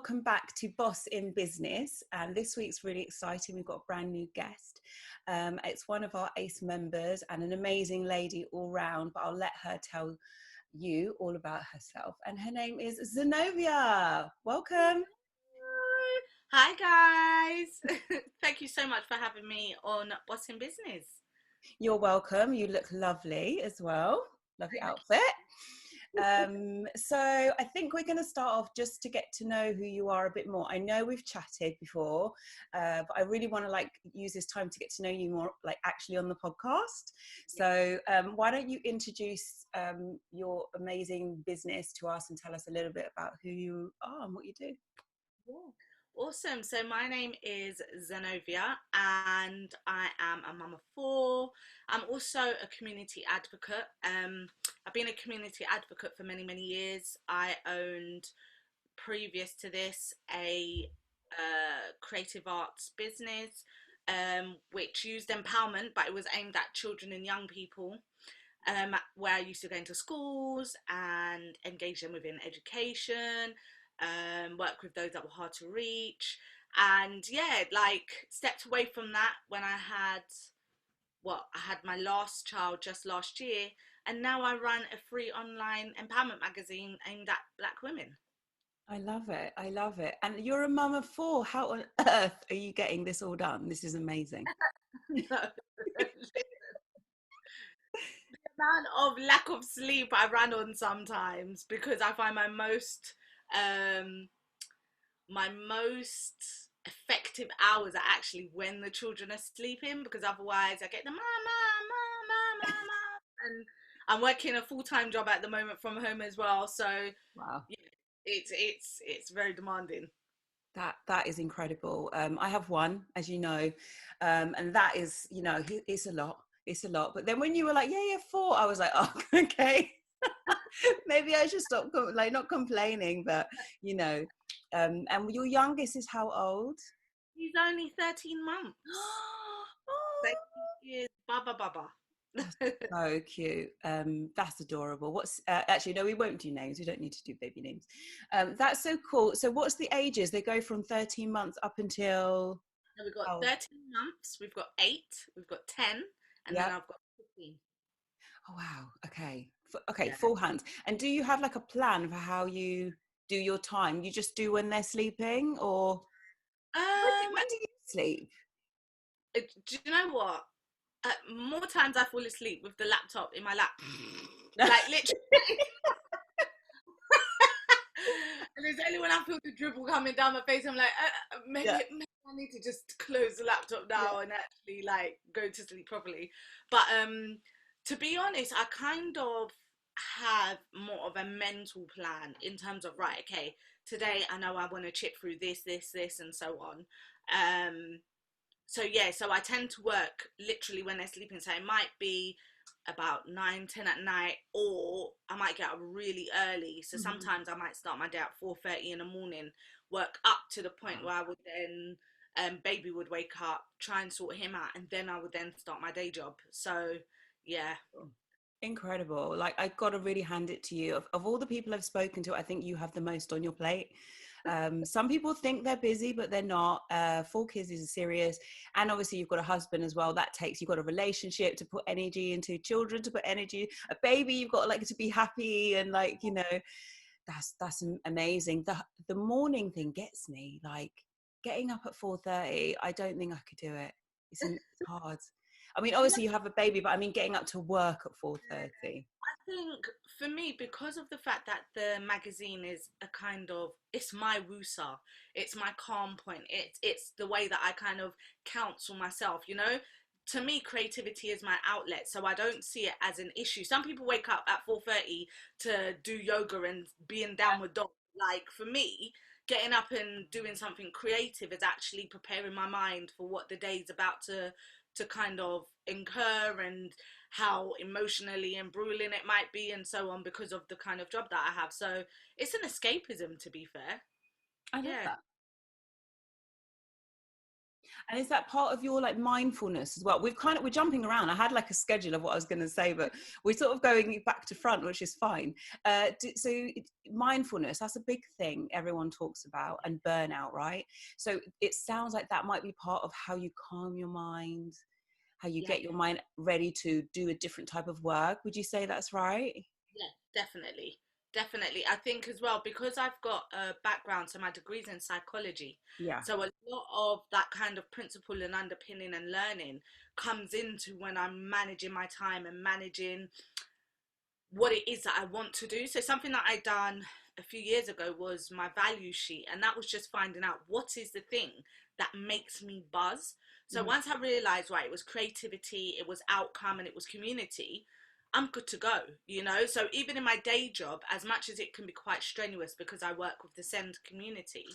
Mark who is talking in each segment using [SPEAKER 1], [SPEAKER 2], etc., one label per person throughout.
[SPEAKER 1] welcome back to Boss in Business. And this week's really exciting. We've got a brand new guest. It's one of our ACE members and an amazing lady all round, but I'll let her tell you all about herself. And her name is Zenovia. Welcome.
[SPEAKER 2] Hi guys. Thank you so much for having me on Boss in Business.
[SPEAKER 1] You're welcome. You look lovely as well. Lovely outfit. So I think we're going to start off just to get to know who you are a bit more. I know we've chatted before, but I really want to use this time to get to know you more, actually on the podcast. So why don't you introduce your amazing business to us and tell us a little bit about who you are and what you do?
[SPEAKER 2] Yeah. Awesome. So my name is Zenovia and I am a mum of four. I'm also a community advocate. I've been a community advocate for many, many years. I owned, previous to this, a creative arts business which used empowerment, but it was aimed at children and young people. Where I used to go into schools and engage them within education, work with those that were hard to reach, and stepped away from that when I had my last child just last year, and now I run a free online empowerment magazine aimed at Black women.
[SPEAKER 1] I love it. I love it. And you're a mum of four. How on earth are you getting this all done? This is amazing.
[SPEAKER 2] No. Amount of lack of sleep I ran on sometimes, because I find um my most effective hours are actually when the children are sleeping, because otherwise I get the mama, and I'm working a full-time job at the moment from home as well, so
[SPEAKER 1] Wow.
[SPEAKER 2] yeah, it's very demanding.
[SPEAKER 1] That is incredible. I have one, as you know, and that is, it's a lot. It's a lot. But then when you were like, yeah, four, I was like, oh, okay. Maybe I should stop, not complaining, but and your youngest is how old?
[SPEAKER 2] He's only 13 months.
[SPEAKER 1] Oh,
[SPEAKER 2] Thank you. Baba.
[SPEAKER 1] that's so cute. That's adorable. What's actually, no, we won't do names. We don't need to do baby names. That's so cool. So what's the ages? They go from 13 months up until
[SPEAKER 2] So we've got 13 months, we've got 8, we've got 10, and then
[SPEAKER 1] yeah.
[SPEAKER 2] I've got 15.
[SPEAKER 1] Oh wow. Okay. Okay.
[SPEAKER 2] Yeah.
[SPEAKER 1] Full hands. And do you have like a plan for how you do your time? You just do when they're sleeping, or
[SPEAKER 2] Um,
[SPEAKER 1] when do you sleep?
[SPEAKER 2] do you know what? More times I fall asleep with the laptop in my lap, like literally. And it's only when I feel the dribble coming down my face, I'm like,
[SPEAKER 1] Yeah.
[SPEAKER 2] maybe I need to just close the laptop
[SPEAKER 1] Yeah.
[SPEAKER 2] now and actually like go to sleep properly. But to be honest, I kind of have more of a mental plan in terms of, right, okay, today I know I want to chip through this, and so on. So yeah, so I tend to work literally when they're sleeping. So it might be about 9, 10 at night, or I might get up really early. So
[SPEAKER 1] Mhm.
[SPEAKER 2] sometimes I might start my day at 4:30 in the morning, work up to the point
[SPEAKER 1] Wow.
[SPEAKER 2] where I would then baby would wake up, try and sort him out, and then I would then start my day job. So yeah.
[SPEAKER 1] Incredible. Like, I got to really hand it to you. Of all the people I've spoken to, I think you have the most on your plate. Some people think they're busy, but they're not. 4 kids is serious. And obviously you've got a husband as well. You've got a relationship to put energy into, children to put energy, a baby, you've got to be happy. And that's amazing. The morning thing gets me, like getting up at 4:30. I don't think I could do it. It's hard. I mean, obviously you have a baby, but I mean, getting up to work at 4:30.
[SPEAKER 2] I think for me, because of the fact that the magazine is a kind of, it's my woosa, it's my calm point, it's the way that I kind of counsel myself, you know. To me, creativity is my outlet, so I don't see it as an issue. Some people wake up at 4:30 to do yoga and be in downward dog. Like for me, getting up and doing something creative is actually preparing my mind for what the day's about to kind of incur, and how emotionally embroiling it might be, and so on, because of the kind of job that I have. So it's an escapism, to be fair.
[SPEAKER 1] I love
[SPEAKER 2] Yeah.
[SPEAKER 1] that. And is that part of your like mindfulness as well? We're jumping around. I had like a schedule of what I was going to say, but we're sort of going back to front, which is fine. So mindfulness, that's a big thing everyone talks about, and burnout, right? So it sounds like that might be part of how you calm your mind, how you
[SPEAKER 2] Yeah,
[SPEAKER 1] get your mind ready to do a different type of work. Would you say that's right?
[SPEAKER 2] yeah, definitely. Definitely. I think as well, because I've got a background, so my degree's in psychology.
[SPEAKER 1] Yeah.
[SPEAKER 2] So a lot of that kind of principle and underpinning and learning comes into when I'm managing my time and managing what it is that I want to do. So something that I done a few years ago was my value sheet, and that was just finding out what is the thing that makes me buzz. So
[SPEAKER 1] Mhm.
[SPEAKER 2] once I realized, right, it was creativity, it was outcome, and it was community, I'm good to go, you know. So even in my day job, as much as it can be quite strenuous because I work with the send community,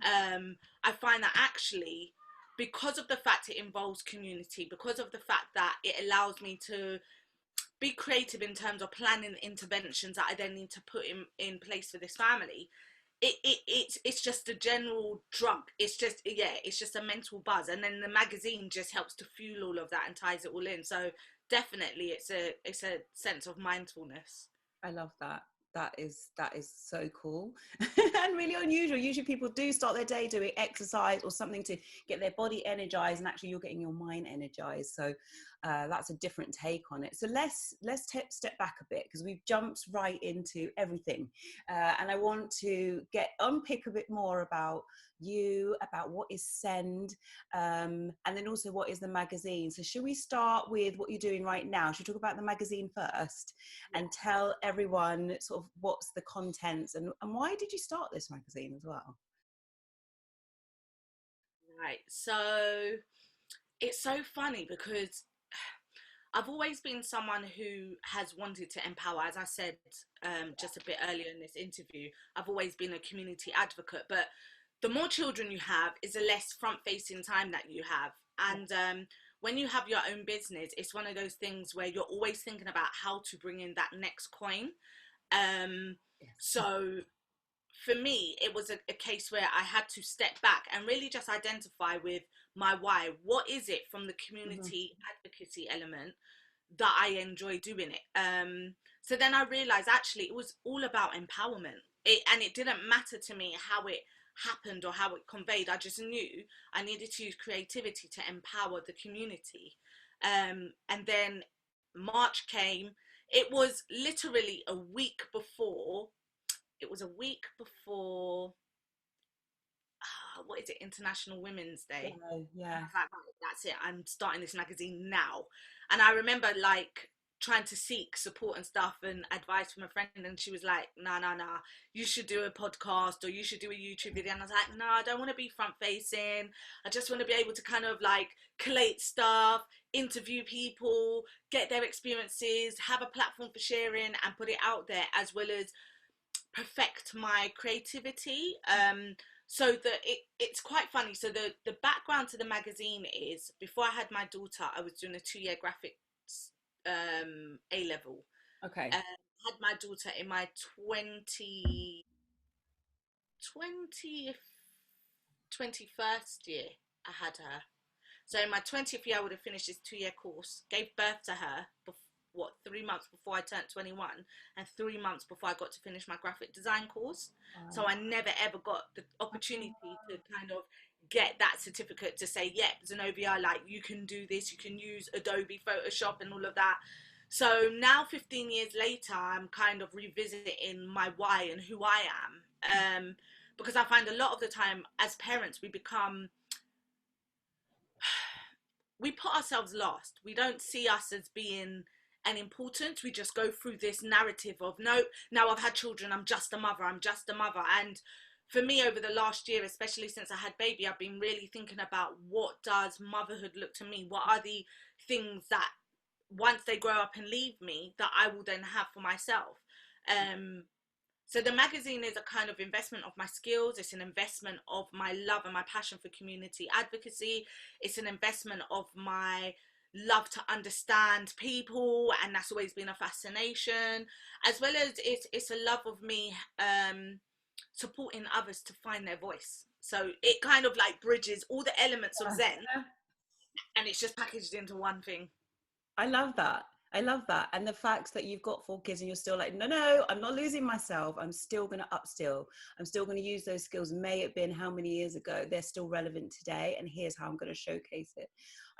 [SPEAKER 2] I find that actually, because of the fact it involves community, because of the fact that it allows me to be creative in terms of planning interventions that I then need to put in place for this family. It's just a general drug. It's just, yeah, it's just a mental buzz, and then the magazine just helps to fuel all of that and ties it all in. So definitely, it's a sense of mindfulness.
[SPEAKER 1] I love that. That is so cool and really unusual. Usually people do start their day doing exercise or something to get their body energized, and actually you're getting your mind energized. So that's a different take on it. So let's step back a bit, because we've jumped right into everything, and I want to unpick a bit more about you, about what is Send, and then also what is the magazine. So should we start with what you're doing right now? Should we talk about the magazine first and tell everyone sort of what's the contents, and why did you start this magazine as well?
[SPEAKER 2] Right. So it's so funny because I've always been someone who has wanted to empower. As I said just a bit earlier in this interview, I've always been a community advocate. But the more children you have, is the less front-facing time that you have. And when you have your own business, it's one of those things where you're always thinking about how to bring in that next coin. Um,
[SPEAKER 1] Yes.
[SPEAKER 2] so for me, it was a case where I had to step back and really just identify with my why. What is it from the
[SPEAKER 1] Mm-hmm.
[SPEAKER 2] community advocacy element that I enjoy doing it? So then I realized actually it was all about empowerment. And it didn't matter to me how it happened or how it conveyed. I just knew I needed to use creativity to empower the community. And then March came. It was literally a week before. It was a week before what is it, International Women's Day.
[SPEAKER 1] Yeah,
[SPEAKER 2] And I
[SPEAKER 1] yeah.
[SPEAKER 2] was like, right, that's it, I'm starting this magazine now. And I remember like trying to seek support and stuff and advice from a friend, and she was like, nah, you should do a podcast or you should do a YouTube video. And I was like, no, I don't want to be front facing. I just want to be able to kind of like collate stuff, interview people, get their experiences, have a platform for sharing and put it out there, as well as perfect my creativity. So it's quite funny. So the background to the magazine is, before I had my daughter, I was doing a 2-year graphics A level.
[SPEAKER 1] Okay.
[SPEAKER 2] Had my daughter in my 20th 21st year. I had her. So in my 20th year, I would have finished this 2-year course, gave birth to her, 3 months before I turned 21, and 3 months before I got to finish my graphic design course. So I never ever got the opportunity to kind of get that certificate to say, yep, Zenovia, like you can do this, you can use Adobe Photoshop and all of that. So now 15 years later, I'm kind of revisiting my why and who I am. Because I find a lot of the time as parents, we put ourselves last. We don't see us as being an important. We just go through this narrative of, no, now I've had children, I'm just a mother, I'm just a mother. And for me, over the last year, especially since I had baby, I've been really thinking about, what does motherhood look to me? What are the things that once they grow up and leave me, that I will then have for myself? So the magazine is a kind of investment of my skills. It's an investment of my love and my passion for community advocacy. It's an investment of my love to understand people, and that's always been a fascination, as well as it's a love of me supporting others to find their voice. So it kind of like bridges all the elements of Zen,
[SPEAKER 1] Yeah.
[SPEAKER 2] and it's just packaged into one thing.
[SPEAKER 1] I love that. I love that. And the fact that you've got 4 kids and you're still like, no, no, I'm not losing myself. I'm still going to upskill. I'm still going to use those skills. May it been how many years ago? They're still relevant today. And here's how I'm going to showcase it.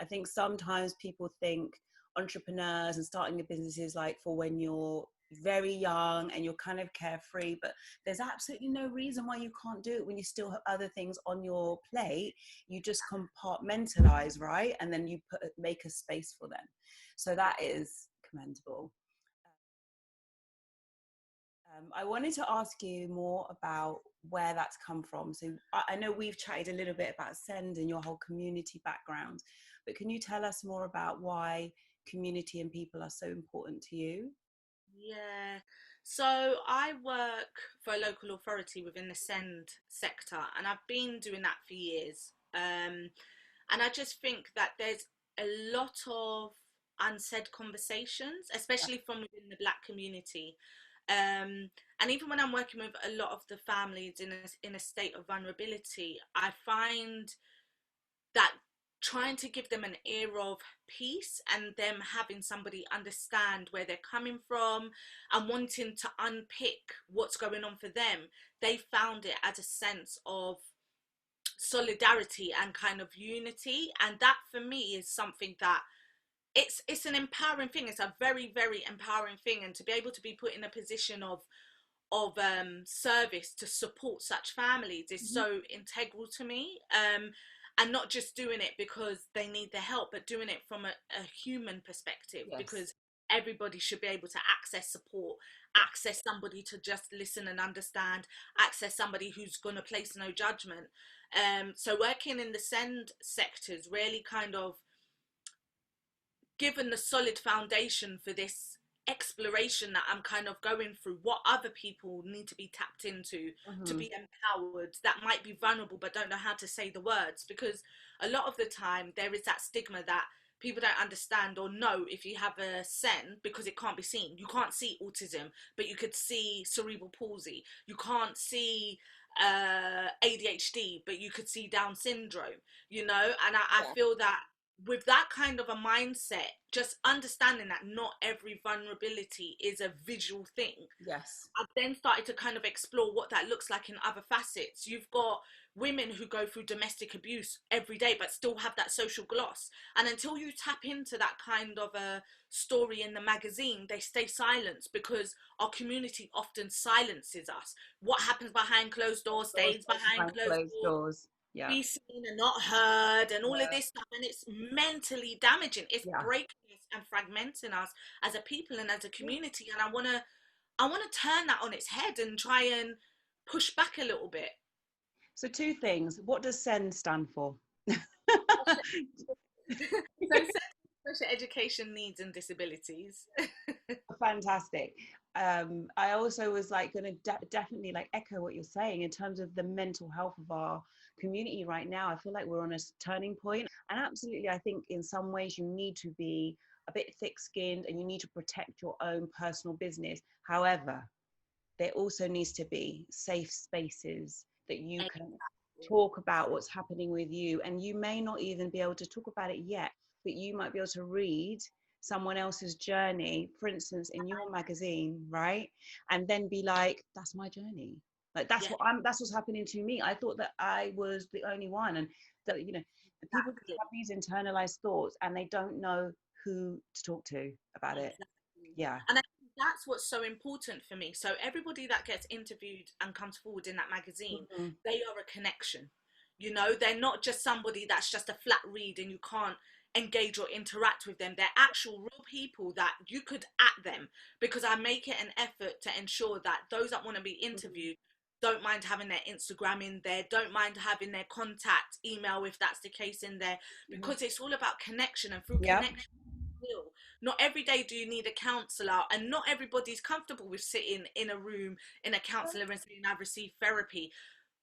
[SPEAKER 1] I think sometimes people think entrepreneurs and starting a business is like for when you're very young and you're kind of carefree, but there's absolutely no reason why you can't do it when you still have other things on your plate. You just compartmentalize, right? And then you make a space for them. So that is commendable. I wanted to ask you more about where that's come from. So I know we've chatted a little bit about Send and your whole community background, but can you tell us more about why community and people are so important to you?
[SPEAKER 2] Yeah. So I work for a local authority within the Send sector, and I've been doing that for years. And I just think that there's a lot of unsaid conversations, especially from within the Black community. And even when I'm working with a lot of the families in a state of vulnerability, I find that trying to give them an air of peace and them having somebody understand where they're coming from and wanting to unpick what's going on for them, they found it as a sense of solidarity and kind of unity. And that for me is something that it's an empowering thing. It's a very, very empowering thing, and to be able to be put in a position of service to support such families is
[SPEAKER 1] Mm-hmm.
[SPEAKER 2] so integral to me. And not just doing it because they need the help, but doing it from a human perspective,
[SPEAKER 1] Yes.
[SPEAKER 2] because everybody should be able to access support,
[SPEAKER 1] Yeah.
[SPEAKER 2] access somebody to just listen and understand, access somebody who's going to place no judgment. So working in the Send sectors really kind of given the solid foundation for this exploration that I'm kind of going through, what other people need to be tapped into to
[SPEAKER 1] Mm-hmm.
[SPEAKER 2] be empowered, that might be vulnerable but don't know how to say the words. Because a lot of the time there is that stigma that people don't understand or know if you have a SEN because it can't be seen. You can't see autism, but you could see cerebral palsy. You can't see ADHD, but you could see Down syndrome, you know. And I
[SPEAKER 1] Yeah.
[SPEAKER 2] feel that with that kind of a mindset, just understanding that not every vulnerability is a visual thing,
[SPEAKER 1] Yes.
[SPEAKER 2] I've then started to kind of explore what that looks like in other facets. You've got women who go through domestic abuse every day but still have that social gloss. And until you tap into that kind of a story in the magazine, they stay silent because our community often silences us. What happens behind closed doors
[SPEAKER 1] Doors
[SPEAKER 2] stays behind
[SPEAKER 1] behind
[SPEAKER 2] closed
[SPEAKER 1] closed
[SPEAKER 2] doors.
[SPEAKER 1] doors. Yeah.
[SPEAKER 2] Be seen and not heard, and all of
[SPEAKER 1] Yeah.
[SPEAKER 2] this stuff, and it's mentally damaging. It's
[SPEAKER 1] Yeah.
[SPEAKER 2] breaking us and fragmenting us as a people and as a community. And I want to turn that on its head and try and push back a little bit.
[SPEAKER 1] So two things. What does SEND stand for?
[SPEAKER 2] So special education needs and disabilities.
[SPEAKER 1] Fantastic. I also was like going to definitely like echo what you're saying in terms of the mental health of our community right now. I feel like we're on a turning point, and absolutely, I think in some ways you need to be a bit thick-skinned and you need to protect your own personal business. However, there also needs to be safe spaces that you can talk about what's happening with you, and you may not even be able to talk about it yet, but you might be able to read someone else's journey, for instance in your magazine, right? And then be like, that's my journey, like
[SPEAKER 2] Yeah,
[SPEAKER 1] that's what's happening to me. I thought that I was the only one, and that, you know, the people just
[SPEAKER 2] exactly.
[SPEAKER 1] have these internalized thoughts and they don't know who to talk to about it.
[SPEAKER 2] Exactly.
[SPEAKER 1] Yeah.
[SPEAKER 2] And I think that's what's so important for me. So everybody that gets interviewed and comes forward in that magazine,
[SPEAKER 1] Mm-hmm.
[SPEAKER 2] they are a connection. You know, they're not just somebody that's just a flat read and you can't engage or interact with them. They're actual real people that you could at them, because I make it an effort to ensure that those that want to be interviewed don't mind having their Instagram in there, don't mind having their contact email if that's the case in there,
[SPEAKER 1] Mm-hmm.
[SPEAKER 2] because it's all about connection, and through
[SPEAKER 1] Yeah.
[SPEAKER 2] connection heal. Not every day do you need a counsellor, and not everybody's comfortable with sitting in a room in a counsellor and saying I've received therapy.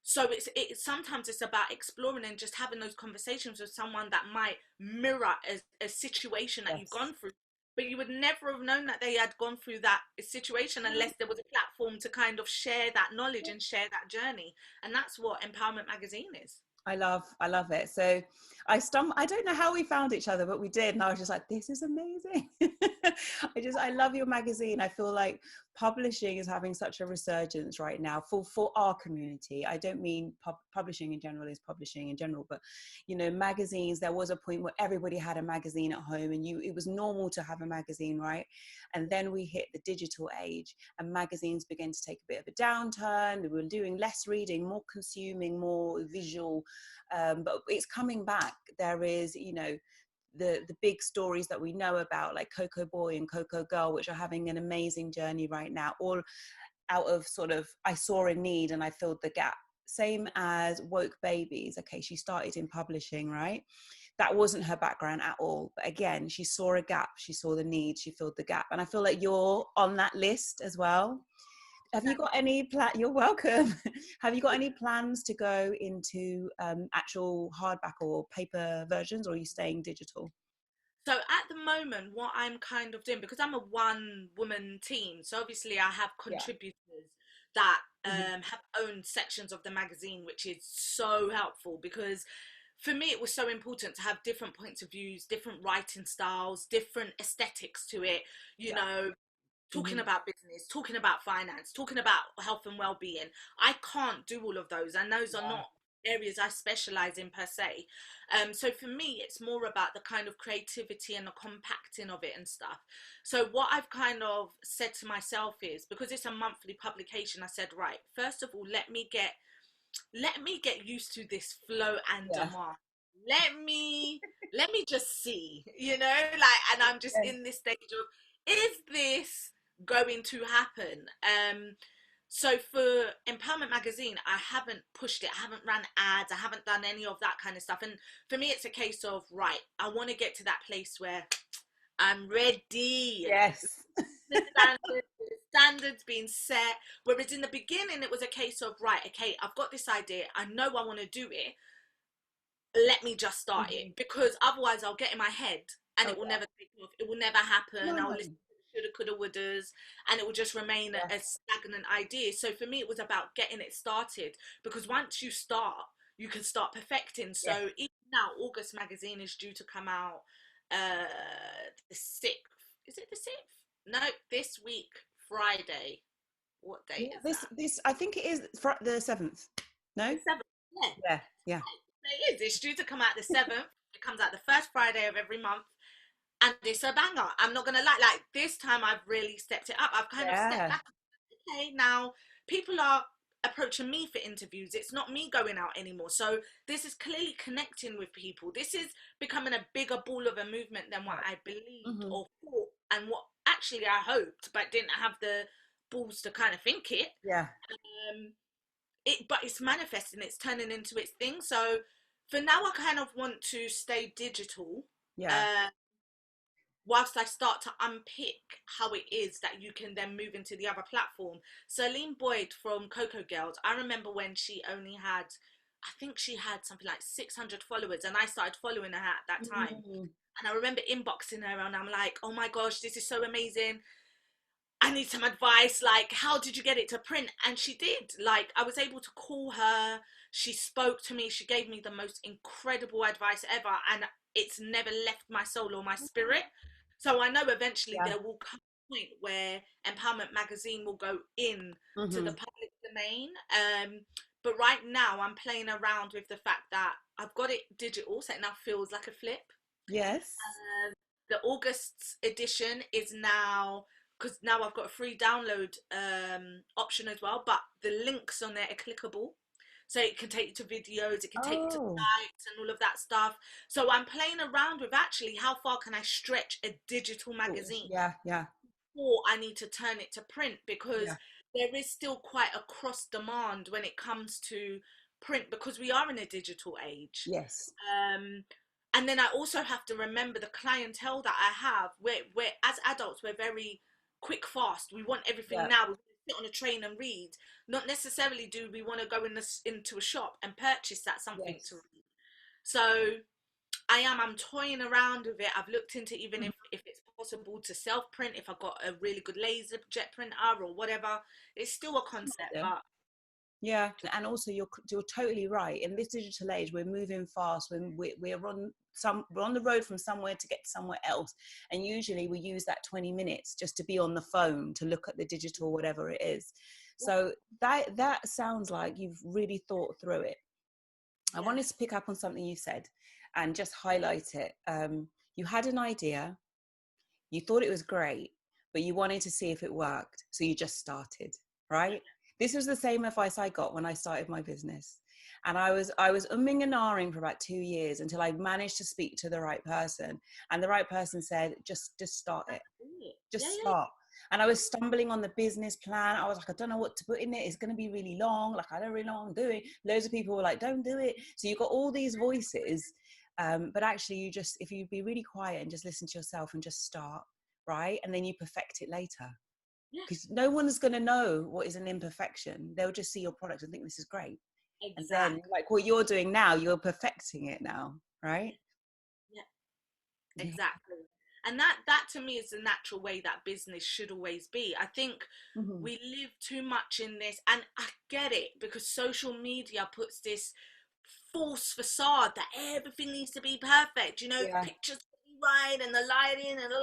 [SPEAKER 2] So it's sometimes it's about exploring and just having those conversations with someone that might mirror a situation that you've
[SPEAKER 1] Yes.
[SPEAKER 2] gone through. but you would never have known that they had gone through that situation unless there was a platform to kind of share that knowledge and share that journey. And that's what Empowerment Magazine is.
[SPEAKER 1] I love it. So I don't know how we found each other, but we did. And I was just like, this is amazing. I love your magazine. I feel like publishing is having such a resurgence right now for our community. I don't mean publishing in general is publishing in general, but, you know, magazines, there was a point where everybody had a magazine at home and it was normal to have a magazine, right? And then we hit the digital age and magazines began to take a bit of a downturn. We were doing less reading, more consuming, more visual, but it's coming back. There is, you know, the big stories that we know about, like Coco Boy and Coco Girl, which are having an amazing journey right now, all out of sort of, I saw a need and I filled the gap. Same as Woke Babies. Okay, she started in publishing, right? That wasn't her background at all. But again, she saw a gap, she saw the need, she filled the gap. And I feel like you're on that list as well. Have you got any You're welcome. Have you got any plans to go into actual hardback or paper versions, or are you staying digital?
[SPEAKER 2] So at the moment, what I'm kind of doing, because I'm a one woman team, so obviously I have
[SPEAKER 1] Yeah.
[SPEAKER 2] contributors that
[SPEAKER 1] Mm-hmm.
[SPEAKER 2] have owned sections of the magazine, which is so helpful because for me it was so important to have different points of views, different writing styles, different aesthetics to it, you
[SPEAKER 1] Yeah.
[SPEAKER 2] know, talking
[SPEAKER 1] Mm-hmm.
[SPEAKER 2] about business, talking about finance, talking about health and well-being. I can't do all of those, and those are
[SPEAKER 1] Yeah.
[SPEAKER 2] not areas I specialize in per se. So for me, it's more about the kind of creativity and the compacting of it and stuff. So what I've kind of said to myself is, because it's a monthly publication, I said, right, first of all, let me get used to this flow and
[SPEAKER 1] Yeah.
[SPEAKER 2] demand. Let me just see, like, and I'm just
[SPEAKER 1] Yeah.
[SPEAKER 2] in this stage of, is this going to happen? So for Empowerment Magazine, I haven't pushed it, I haven't ran ads, I haven't done any of that kind of stuff. And for me, it's a case of, right, I want to get to that place where I'm ready.
[SPEAKER 1] Yes.
[SPEAKER 2] The standards being set. Whereas in the beginning, it was a case of, right, okay, I've got this idea, I know I want to do it, let me just start it,
[SPEAKER 1] Mm-hmm.
[SPEAKER 2] because otherwise I'll get in my head and
[SPEAKER 1] Oh
[SPEAKER 2] it will
[SPEAKER 1] yeah.
[SPEAKER 2] never take off, it will never happen. I'll
[SPEAKER 1] No.
[SPEAKER 2] listen to shoulda, coulda, wouldas, and it will just remain
[SPEAKER 1] Yeah.
[SPEAKER 2] a stagnant idea. So for me, it was about getting it started, because once you start, you can start perfecting.
[SPEAKER 1] Yes.
[SPEAKER 2] So even now, August magazine is due to come out uh the 6th. Is it the 6th? No, this week, Friday. What
[SPEAKER 1] Yeah.
[SPEAKER 2] date is that?
[SPEAKER 1] This I think it is the 7th. No.
[SPEAKER 2] The 7th. Yeah,
[SPEAKER 1] Yeah. Yeah.
[SPEAKER 2] it is. It's due to come out the 7th. It comes out the first Friday of every month. And it's a banger. I'm not gonna lie. Like, this time, I've really stepped it up. I've kind of stepped
[SPEAKER 1] Yeah.
[SPEAKER 2] back. Okay, now people are approaching me for interviews. It's not me going out anymore. So this is clearly connecting with people. This is becoming a bigger ball of a movement than what I believed
[SPEAKER 1] Mm-hmm.
[SPEAKER 2] or thought, and what actually I hoped, but didn't have the balls to kind of think it.
[SPEAKER 1] Yeah.
[SPEAKER 2] Um, but it's manifesting. It's turning into its thing. So for now, I kind of want to stay digital.
[SPEAKER 1] Yeah.
[SPEAKER 2] Uh, Whilst I start to unpick how it is that you can then move into the other platform. Celine Boyd from Coco Girls, I remember when she only had, I think she had something like 600 followers, and I started following her at that time.
[SPEAKER 1] Mm-hmm.
[SPEAKER 2] And I remember inboxing her, and I'm like, oh my gosh, this is so amazing. I need some advice. Like, how did you get it to print? And she did. Like, I was able to call her. She spoke to me. She gave me the most incredible advice ever. And it's never left my soul or my spirit. So I know eventually
[SPEAKER 1] Yeah.
[SPEAKER 2] there will come a point where Empowerment Magazine will go in to the
[SPEAKER 1] Mm-hmm.
[SPEAKER 2] public domain. But right now I'm playing around with the fact that I've got it digital, so it now feels like a flip.
[SPEAKER 1] Yes.
[SPEAKER 2] The August edition is now, because now I've got a free download option as well, but the links on there are clickable. So it can take you to videos, it can take you to
[SPEAKER 1] Oh.
[SPEAKER 2] sites and all of that stuff. So I'm playing around with, actually, how far can I stretch a digital magazine,
[SPEAKER 1] Yeah. Yeah.
[SPEAKER 2] or I need to turn it to print, because
[SPEAKER 1] Yeah.
[SPEAKER 2] there is still quite a cross demand when it comes to print, because we are in a digital age.
[SPEAKER 1] Yes.
[SPEAKER 2] Um, and then I also have to remember the clientele that I have. We're as adults, we're very quick, fast. We want everything
[SPEAKER 1] Yeah.
[SPEAKER 2] now. We want to sit on a train and read. Not necessarily do we want to go into a shop and purchase that something to
[SPEAKER 1] Yes.
[SPEAKER 2] read. So I'm toying around with it. I've looked into, even if it's possible to self print if I got a really good laser jet printer or whatever. It's still a concept,
[SPEAKER 1] Yeah.
[SPEAKER 2] but
[SPEAKER 1] Yeah, and also you're totally right. In this digital age, we're moving fast. When we're on the road from somewhere to get to somewhere else, and usually we use that 20 minutes just to be on the phone to look at the digital whatever it is.
[SPEAKER 2] yeah,
[SPEAKER 1] So that sounds like you've really thought through it. I
[SPEAKER 2] yeah,
[SPEAKER 1] wanted to pick up on something you said and just highlight it. You had an idea, you thought it was great, but you wanted to see if it worked. So you just started, right? This was the same advice I got when I started my business. And I was umming and ahhing for about 2 years until I managed to speak to the right person. And the right person said, just start it.
[SPEAKER 2] yeah,
[SPEAKER 1] Just
[SPEAKER 2] yeah,
[SPEAKER 1] start. And I was stumbling on the business plan. I was like, I don't know what to put in it. It's going to be really long. Like, I don't really know what I'm doing. Loads of people were like, don't do it. So you've got all these voices. But actually, if you be really quiet and just listen to yourself and just start, right? And then you perfect it later.
[SPEAKER 2] yeah,
[SPEAKER 1] Because no one's going to know what is an imperfection. They'll just see your product and think this is great. And then,
[SPEAKER 2] exactly.
[SPEAKER 1] like what you're doing now, you're perfecting it now, right?
[SPEAKER 2] Yeah,
[SPEAKER 1] Yeah.
[SPEAKER 2] exactly. And that to me is the natural way that business should always be. I think
[SPEAKER 1] Mm-hmm.
[SPEAKER 2] we live too much in this, and I get it because social media puts this false facade that everything needs to be perfect. You know, the
[SPEAKER 1] Yeah.
[SPEAKER 2] pictures right and the lighting and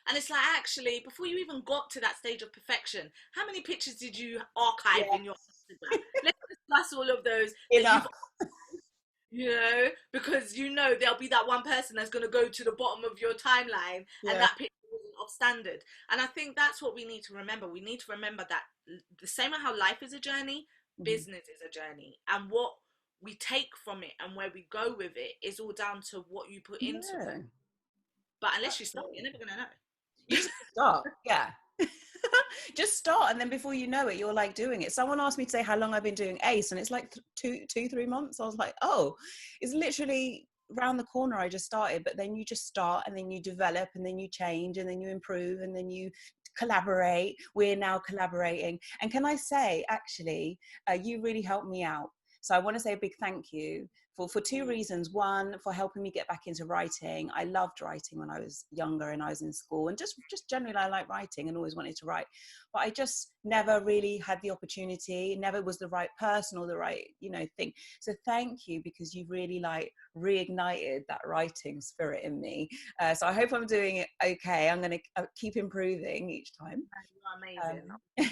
[SPEAKER 2] and it's like, actually, before you even got to that stage of perfection, how many pictures did you archive
[SPEAKER 1] Yeah.
[SPEAKER 2] in your Instagram? Let's discuss all of those that you've,
[SPEAKER 1] Enough.
[SPEAKER 2] because there'll be that one person that's going to go to the bottom of your timeline and
[SPEAKER 1] Yeah.
[SPEAKER 2] that picture wasn't of standard. And I think that's what we need to remember. We need to remember that the same way how life is a journey,
[SPEAKER 1] Mm-hmm.
[SPEAKER 2] business is a journey, and what we take from it and where we go with it is all down to what you put into it.
[SPEAKER 1] Yeah.
[SPEAKER 2] But unless you start, you're
[SPEAKER 1] Absolutely.
[SPEAKER 2] never going to know.
[SPEAKER 1] You just start. Yeah. Just start, and then before you know it, you're like doing it. Someone asked me today how long I've been doing ACE, and it's like 3 months. I was like, oh, it's literally round the corner. I just started. But then you just start, and then you develop, and then you change, and then you improve, and then you collaborate. We're now collaborating, and can I say, actually, you really helped me out. So I want to say a big thank you for two reasons. One, for helping me get back into writing. I loved writing when I was younger and I was in school, and just generally I like writing and always wanted to write, but I just never really had the opportunity, never was the right person or the right thing. So thank you, because you've really like reignited that writing spirit in me. So I hope I'm doing it okay. I'm going to keep improving each time.
[SPEAKER 2] You're amazing.
[SPEAKER 1] um,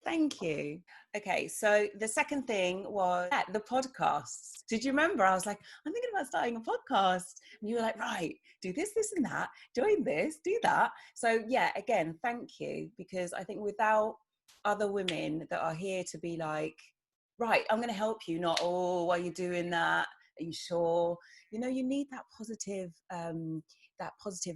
[SPEAKER 1] Thank you. Okay, so the second thing was the podcasts. Did you remember? I was like, I'm thinking about starting a podcast. And you were like, right, do this and that, join this, do that. So yeah, again, thank you, because I think without other women that are here to be like, right, I'm going to help you, not, oh, why are you doing that? Are you sure? You need that positive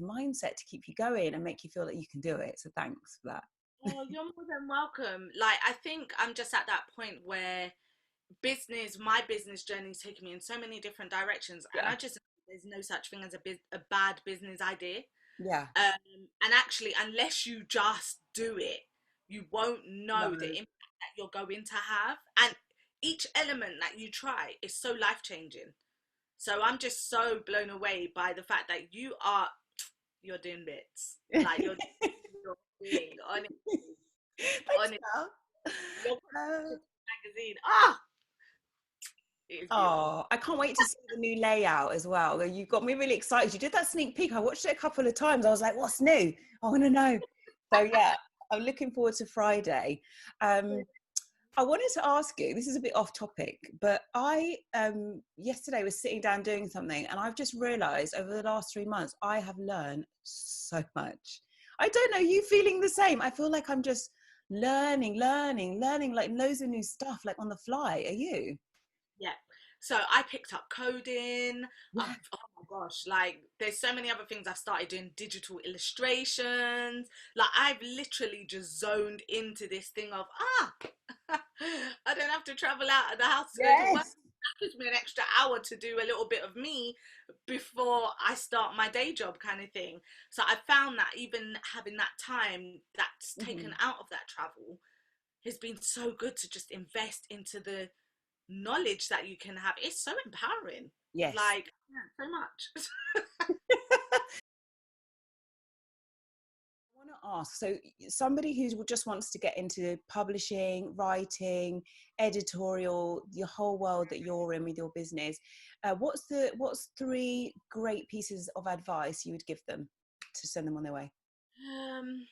[SPEAKER 1] mindset to keep you going and make you feel that you can do it. So thanks for that.
[SPEAKER 2] Oh, you're more than welcome. Like, I think I'm just at that point where my business journey is taking me in so many different directions, and
[SPEAKER 1] Yeah.
[SPEAKER 2] I just, there's no such thing as a bad business idea.
[SPEAKER 1] Yeah.
[SPEAKER 2] And actually, unless you just do it, you won't know the
[SPEAKER 1] No.
[SPEAKER 2] impact that you're going to have. And each element that you try is so life changing. So I'm just so blown away by the fact that you're doing bits. Like, you're doing your thing. Honestly,
[SPEAKER 1] Thanks,
[SPEAKER 2] honestly,
[SPEAKER 1] Mel.
[SPEAKER 2] your
[SPEAKER 1] Uh,
[SPEAKER 2] magazine. It is beautiful.
[SPEAKER 1] oh, I can't wait to see the new layout as well. You got me really excited. You did that sneak peek. I watched it a couple of times. I was like, what's new? I want to know. So yeah, I'm looking forward to Friday. I wanted to ask you, this is a bit off topic, but I yesterday was sitting down doing something, and I've just realized over the last 3 months, I have learned so much. I don't know, you feeling the same? I feel like I'm just learning, like loads of new stuff, like on the fly. Are you?
[SPEAKER 2] Yeah. So I picked up coding.
[SPEAKER 1] Yeah.
[SPEAKER 2] Oh my gosh, like there's so many other things. I started doing digital illustrations. Like, I've literally just zoned into this thing of I don't have to travel out of the house to go to work.
[SPEAKER 1] Yes.
[SPEAKER 2] That gives me an extra hour to do a little bit of me before I start my day job, kind of thing. So I found that even having that time that's taken
[SPEAKER 1] Hmm.
[SPEAKER 2] out of that travel has been so good to just invest into the knowledge that you can have. It's so empowering.
[SPEAKER 1] Yes.
[SPEAKER 2] Like, yeah, so much.
[SPEAKER 1] ask, so somebody who just wants to get into publishing, writing, editorial, the whole world that you're in with your business, what's 3 great pieces of advice you would give them to send them on their way?
[SPEAKER 2] Um,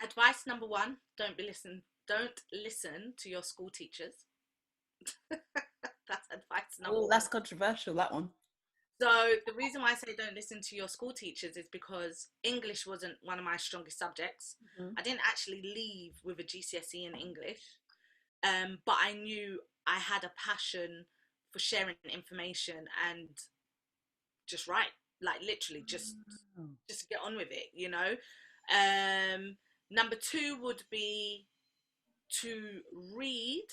[SPEAKER 2] Advice number one: Don't listen to your school teachers. That's advice number
[SPEAKER 1] Oh,
[SPEAKER 2] one.
[SPEAKER 1] that's controversial, that one.
[SPEAKER 2] So the reason why I say don't listen to your school teachers is because English wasn't one of my strongest subjects.
[SPEAKER 1] Mhm.
[SPEAKER 2] I didn't actually leave with a GCSE in English, but I knew I had a passion for sharing information and just write, like literally
[SPEAKER 1] Oh.
[SPEAKER 2] just get on with it, you know. Um, Number two would be to read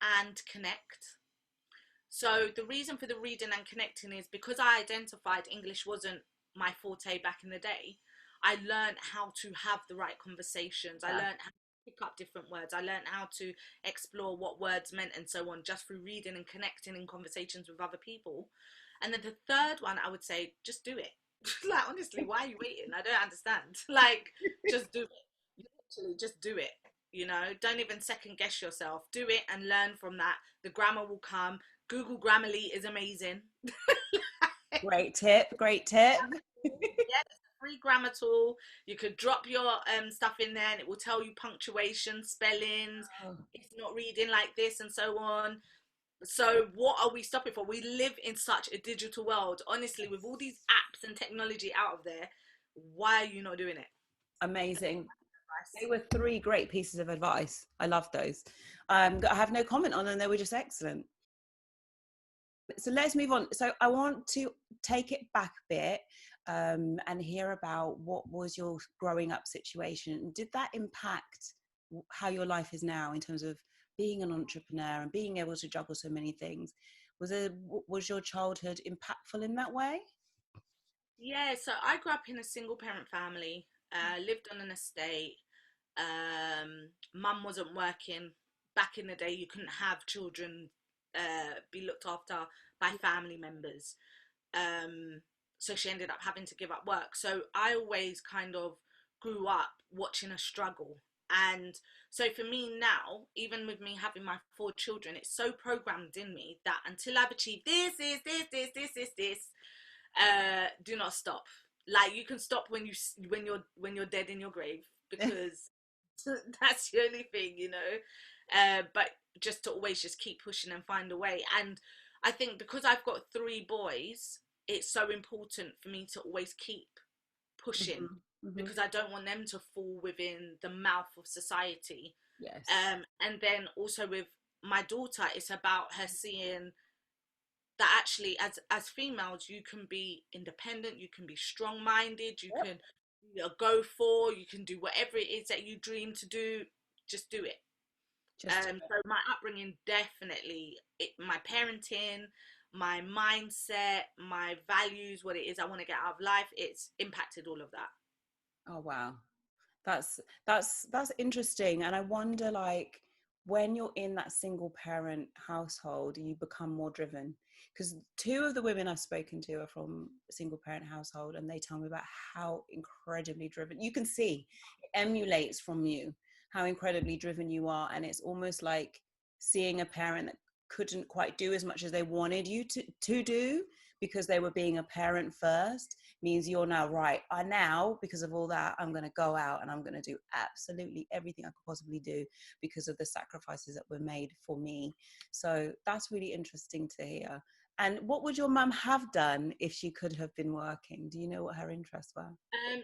[SPEAKER 2] and connect. So the reason for the reading and connecting is because I identified English wasn't my forte back in the day. I learned how to have the right conversations. I
[SPEAKER 1] Yeah.
[SPEAKER 2] learned how to pick up different words. I learned how to explore what words meant and so on, just through reading and connecting in conversations with other people. And then the third one, I would say, just do it. Like, honestly, why are you waiting? I don't understand. Like, just do it. Literally, just do it. You know, don't even second guess yourself. Do it and learn from that. The grammar will come. Google Grammarly is amazing.
[SPEAKER 1] Great tip, great tip.
[SPEAKER 2] Yeah, it's a free grammar tool. You could drop your stuff in there and it will tell you punctuation, spellings,
[SPEAKER 1] Oh,
[SPEAKER 2] it's not reading like this and so on. So what are we stopping for? We live in such a digital world. Honestly, with all these apps and technology out of there, why are you not doing it?
[SPEAKER 1] amazing. They
[SPEAKER 2] Advice.
[SPEAKER 1] were 3 great pieces of advice. I love those. I have no comment on them. They were just excellent. So let's move on. So I want to take it back a bit, and hear about what was your growing up situation. Did that impact how your life is now in terms of being an entrepreneur and being able to juggle so many things? Was your childhood impactful in that way?
[SPEAKER 2] Yeah, so I grew up in a single parent family, lived on an estate. Mum wasn't working. Back in the day, you couldn't have children be looked after by family members. Um, so she ended up having to give up work. So I always kind of grew up watching a struggle. And so for me now, even with me having my 4 children, it's so programmed in me that until I've achieved this, do not stop. Like, you can stop when you're dead in your grave, because that's the only thing, you know. But just to always just keep pushing and find a way. And I think because I've got 3 boys, it's so important for me to always keep pushing,
[SPEAKER 1] Hmm. Hmm.
[SPEAKER 2] because I don't want them to fall within the mouth of society.
[SPEAKER 1] Yes.
[SPEAKER 2] And then also with my daughter, it's about her seeing that actually as females you can be independent, you can be strong-minded, you
[SPEAKER 1] Yep.
[SPEAKER 2] can, you know, go for, you can do whatever it is that you dream to do, just do it.
[SPEAKER 1] Just
[SPEAKER 2] So my upbringing definitely, my parenting, my mindset, my values, what it is I want to get out of life, it's impacted all of that.
[SPEAKER 1] oh wow. That's interesting. And I wonder, like, when you're in that single parent household, you become more driven. Because 2 of the women I've spoken to are from a single parent household, and they tell me about how incredibly driven you can see it emulates from you, how incredibly driven you are. And it's almost like seeing a parent that couldn't quite do as much as they wanted you to do because they were being a parent first, means you're now right. I now, because of all that, I'm going to go out and I'm going to do absolutely everything I could possibly do because of the sacrifices that were made for me. So that's really interesting to hear. And what would your mum have done if she could have been working? Do you know what her interests were?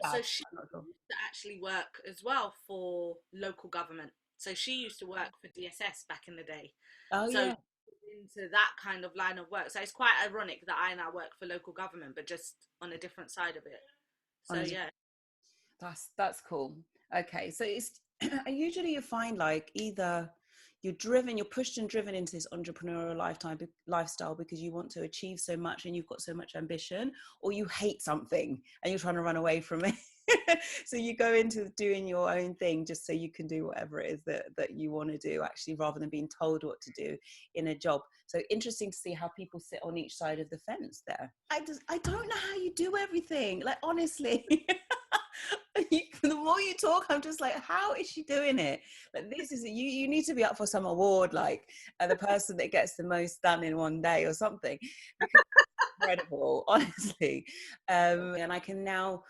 [SPEAKER 1] Dad,
[SPEAKER 2] So she
[SPEAKER 1] I'm not sure.
[SPEAKER 2] used to actually work as well for local government. So she used to work for DSS back in the day.
[SPEAKER 1] Oh
[SPEAKER 2] So
[SPEAKER 1] yeah.
[SPEAKER 2] into that kind of line of work. So it's quite ironic that I now work for local government, but just on a different side of it. So
[SPEAKER 1] On a
[SPEAKER 2] yeah.
[SPEAKER 1] That's cool. Okay, so it's usually you find like either you're driven, you're pushed and driven into this entrepreneurial lifestyle because you want to achieve so much and you've got so much ambition, or you hate something and you're trying to run away from it. So you go into doing your own thing just so you can do whatever it is that you want to do, actually, rather than being told what to do in a job. So interesting to see how people sit on each side of the fence there. I don't know how you do everything, like, honestly. The more you talk, I'm just like, how is she doing it? Like, this is you need to be up for some award, like the person that gets the most done in one day or something, because it's incredible, honestly. And I can now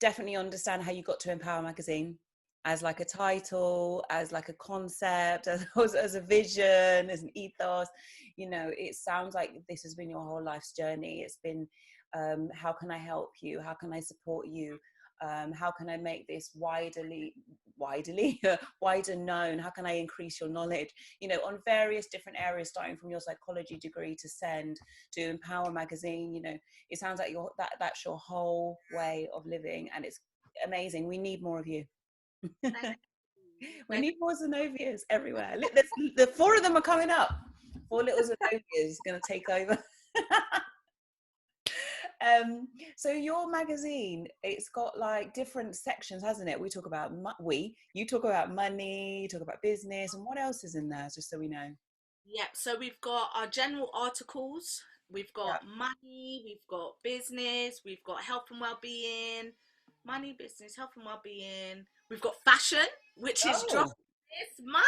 [SPEAKER 1] definitely understand how you got to Empower Magazine, as like a title, as like a concept, as a vision, as an ethos. It sounds like this has been your whole life's journey. It's been, how can I help you? How can I support you? How can I make this wider known? How can I increase your knowledge, on various different areas, starting from your psychology degree to Send to Empower Magazine. It sounds like that's your whole way of living, and it's amazing. We need more of you. We need more Zenovias everywhere. The 4 of them are coming up. 4 little Zenovias going to take over. So your magazine, it's got like different sections, hasn't it? You talk about money, you talk about business, and what else is in there, just so we know?
[SPEAKER 2] Yeah, so we've got our general articles, we've got money, we've got business, we've got health and well-being, money, business, health and well-being. We've got fashion, which is dropping this month.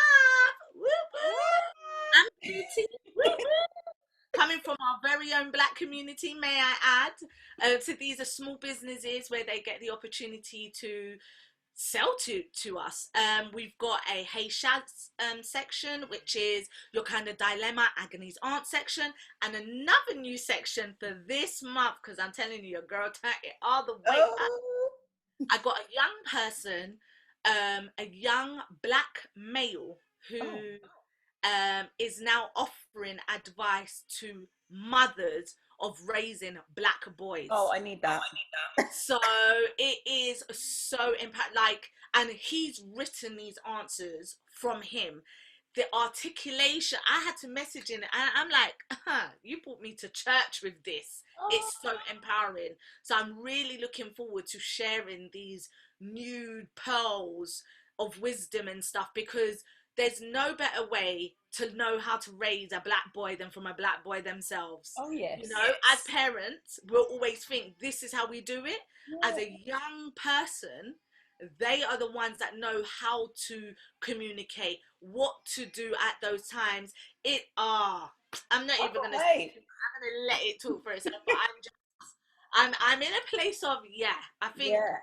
[SPEAKER 2] Woo woo! And beauty. Woo woo! Coming from our very own Black community, may I add. So these are small businesses where they get the opportunity to sell to us. We've got a Hey Shaz section, which is your kind of dilemma, agony's aunt section, and another new section for this month, because I'm telling you, your girl turned it all the way back. I got a young person, a young Black male who is now offering advice to mothers of raising Black boys.
[SPEAKER 1] I need that.
[SPEAKER 2] So it is so and he's written these answers from him. The articulation, I had to message in, and I'm like, you brought me to church with this. It's so empowering. So I'm really looking forward to sharing these new pearls of wisdom and stuff, because there's no better way to know how to raise a Black boy than from a Black boy themselves.
[SPEAKER 1] Oh yes.
[SPEAKER 2] As parents, we'll always think this is how we do it. As a young person, they are the ones that know how to communicate, what to do at those times. I'm not even gonna say, I'm gonna let it talk for itself, but I'm in a place of I think that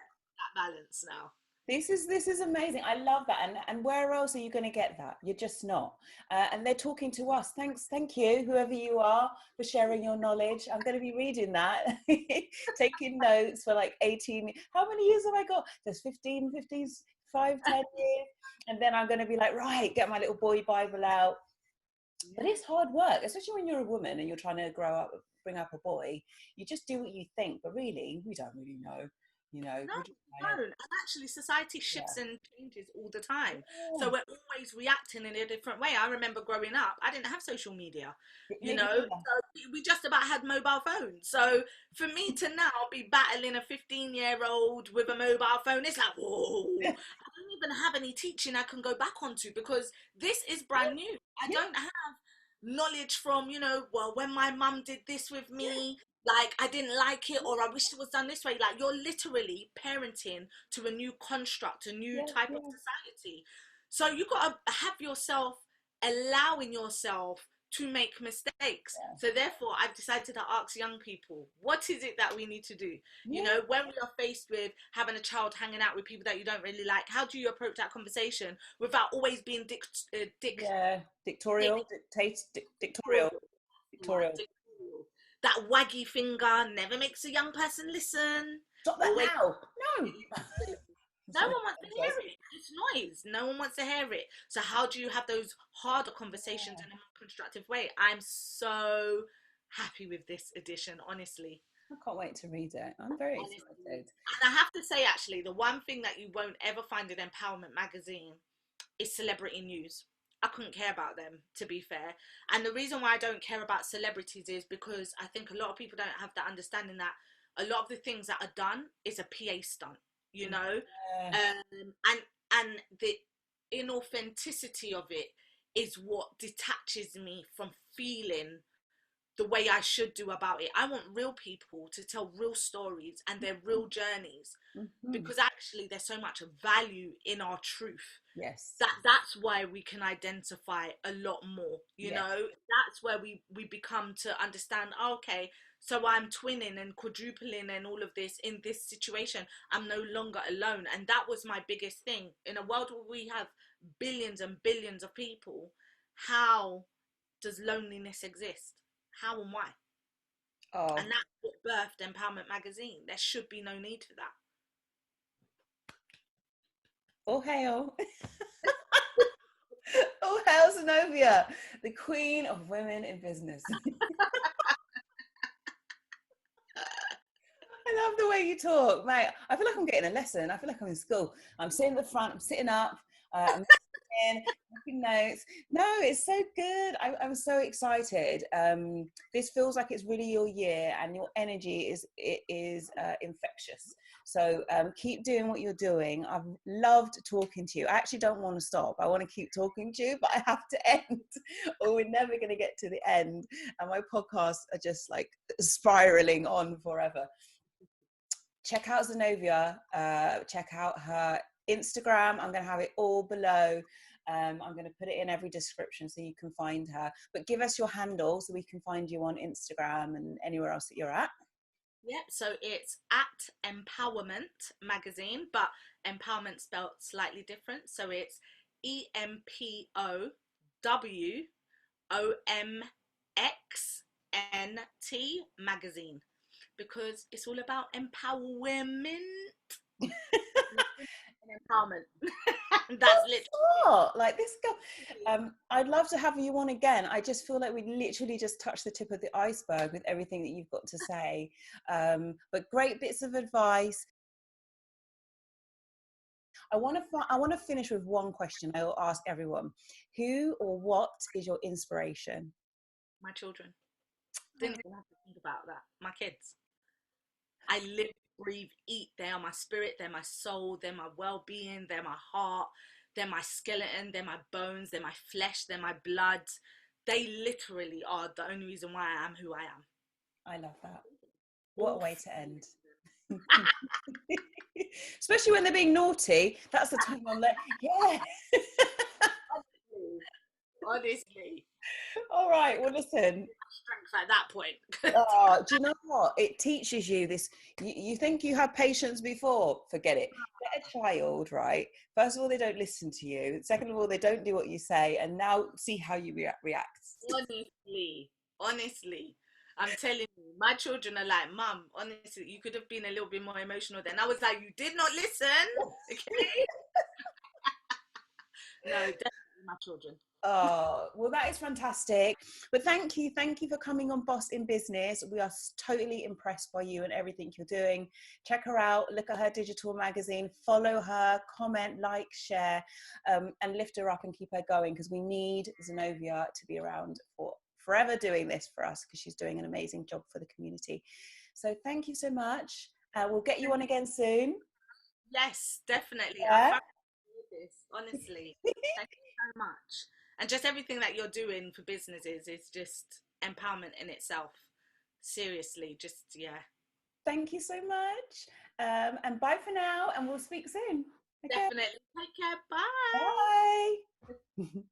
[SPEAKER 2] balance now.
[SPEAKER 1] This is amazing. I love that. And where else are you going to get that? You're just not. And they're talking to us. Thank you, whoever you are, for sharing your knowledge. I'm going to be reading that, taking notes for like 18. How many years have I got? There's 15, 5, 10 years. And then I'm going to be like, right, get my little boy Bible out. But it's hard work, especially when you're a woman and you're trying to bring up a boy. You just do what you think, but really, we don't really know.
[SPEAKER 2] No, and actually society shifts and changes all the time. So we're always reacting in a different way. I remember growing up, I didn't have social media, so we just about had mobile phones. So for me to now be battling a 15-year-old with a mobile phone, it's like, whoa, I don't even have any teaching I can go back onto, because this is brand new. I don't have knowledge from, when my mum did this with me, like I didn't like it, or I wish it was done this way. Like, you're literally parenting to a new construct, a new type of society. So you got to have yourself allowing yourself to make mistakes. So therefore, I've decided to ask young people, what is it that we need to do? When we are faced with having a child hanging out with people that you don't really like, how do you approach that conversation without always being dictatorial? That waggy finger never makes a young person listen.
[SPEAKER 1] Stop that now. No.
[SPEAKER 2] No one wants to hear it. It's noise. No one wants to hear it. So how do you have those harder conversations in a more constructive way? I'm so happy with this edition, honestly.
[SPEAKER 1] I can't wait to read it. I'm very excited.
[SPEAKER 2] And I have to say, actually, the one thing that you won't ever find in Empowomxnt Magazine is celebrity news. I couldn't care about them, to be fair. And the reason why I don't care about celebrities is because I think a lot of people don't have that understanding that a lot of the things that are done is a PA stunt, and the inauthenticity of it is what detaches me from feeling the way I should do about it. I want real people to tell real stories and their real journeys,
[SPEAKER 1] Mm-hmm.
[SPEAKER 2] because actually there's so much value in our truth.
[SPEAKER 1] Yes.
[SPEAKER 2] That's why we can identify a lot more, you
[SPEAKER 1] Yes.
[SPEAKER 2] know. That's where we become to understand, oh, okay, so I'm twinning and quadrupling and all of this in this situation. I'm no longer alone. And that was my biggest thing. In a world where we have billions and billions of people, how does loneliness exist? How and why?
[SPEAKER 1] Oh,
[SPEAKER 2] And that's what birthed Empowerment Magazine. There should be no need for that.
[SPEAKER 1] all hail. All hail Zenovia, the queen of women in business. I love the way you talk, mate. I feel like I'm getting a lesson. I feel like I'm in school. I'm sitting at the front, I'm sitting up, I'm listening, taking notes. No, it's so good. I'm so excited. This feels like it's really your year, and your energy is infectious. So keep doing what you're doing. I've loved talking to you. I actually don't want to stop. I want to keep talking to you, but I have to end, or we're never going to get to the end. And my podcasts are just like spiraling on forever. Check out Zenovia, check out her Instagram. I'm going to have it all below. I'm going to put it in every description so you can find her. But give us your handle so we can find you on Instagram and anywhere else that you're at.
[SPEAKER 2] Yep, so it's at Empowomxnt Magazine, but empowerment spelled slightly different. So it's EMPOWOMXNT Magazine, because it's all about empower women and empowerment. That's literally
[SPEAKER 1] Like this girl. I'd love to have you on again. I just feel like we literally just touched the tip of the iceberg with everything that you've got to say. But great bits of advice. I want to finish with one question I will ask everyone. Who or what is your inspiration?
[SPEAKER 2] my children. Didn't even have to think about that. My kids. I live, breathe, eat. They are my spirit, they're my soul, they're my well being, they're my heart, they're my skeleton, they're my bones, they're my flesh, they're my blood. They literally are the only reason why I am who I am.
[SPEAKER 1] I love that. What a
[SPEAKER 2] All
[SPEAKER 1] way to end. Especially when they're being naughty. That's the time I'm like, yeah.
[SPEAKER 2] honestly.
[SPEAKER 1] All right. Well, listen.
[SPEAKER 2] Strength at that point.
[SPEAKER 1] Oh, do you know what? It teaches you this. You think you had patience before? Forget it. Get a child, right? First of all, they don't listen to you. Second of all, they don't do what you say. And now see how you react.
[SPEAKER 2] Honestly, I'm telling you, my children are like, Mum, honestly, you could have been a little bit more emotional then. I was like, you did not listen. Okay. No, definitely my children.
[SPEAKER 1] Oh, well, that is fantastic. But thank you for coming on Boss in Business. We are totally impressed by you and everything you're doing. Check her out, look at her digital magazine, follow her, comment, like, share, and lift her up and keep her going, because we need Zenovia to be around for forever doing this for us, because she's doing an amazing job for the community. So thank you so much. We'll get you on again soon.
[SPEAKER 2] Yes, definitely. I
[SPEAKER 1] Yeah.
[SPEAKER 2] found this, honestly. Thank you so much. And just everything that you're doing for businesses is just empowerment in itself. Seriously, just yeah.
[SPEAKER 1] Thank you so much. And bye for now, and we'll speak soon. Okay.
[SPEAKER 2] Definitely. Take care. Bye.
[SPEAKER 1] Bye.